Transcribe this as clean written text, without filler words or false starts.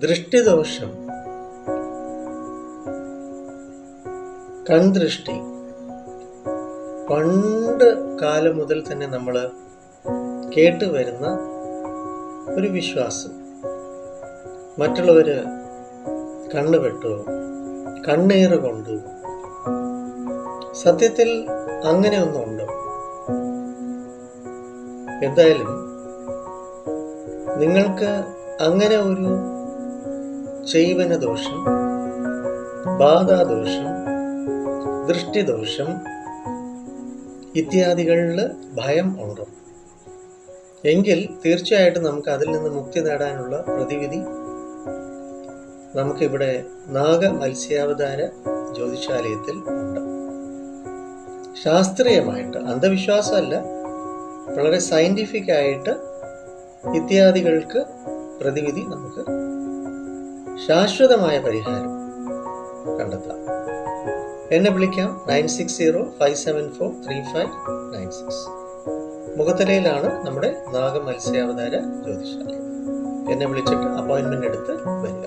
ദൃഷ്ടിദോഷം, കൺദൃഷ്ടി പണ്ട് കാലം മുതൽ തന്നെ നമ്മൾ കേട്ടുവരുന്ന ഒരു വിശ്വാസം. മറ്റുള്ളവർ കണ്ണ് വെട്ടുമോ, കണ്ണീർ കൊണ്ടു, സത്യത്തിൽ അങ്ങനെ ഒന്നുണ്ടോ? എന്തായാലും നിങ്ങൾക്ക് അങ്ങനെ ഒരു ചൈവന ദോഷം, ബാധാദോഷം, ദൃഷ്ടിദോഷം ഇത്യാദികളിൽ ഭയം ഉണ്ടോ എങ്കിൽ തീർച്ചയായിട്ടും നമുക്ക് അതിൽ നിന്ന് മുക്തി നേടാനുള്ള പ്രതിവിധി നമുക്കിവിടെ നാഗ മത്സ്യാവതാര ജ്യോതിഷാലയത്തിൽ ഉണ്ട്. ശാസ്ത്രീയമായിട്ട്, അന്ധവിശ്വാസമല്ല, വളരെ സയന്റിഫിക് ആയിട്ട് ഇത്യാദികൾക്ക് പ്രതിവിധി നമുക്ക് ശാശ്വതമായ പരിഹാരം കണ്ടെത്താം. എന്നെ വിളിക്കാം 9605743596. മുഖത്തലയിലാണ് നമ്മുടെ നാഗ മത്സ്യാവതാര ജ്യോതിഷാലയം. എന്നെ വിളിച്ചിട്ട് അപ്പോയിൻമെന്റ് എടുത്ത് വരിക.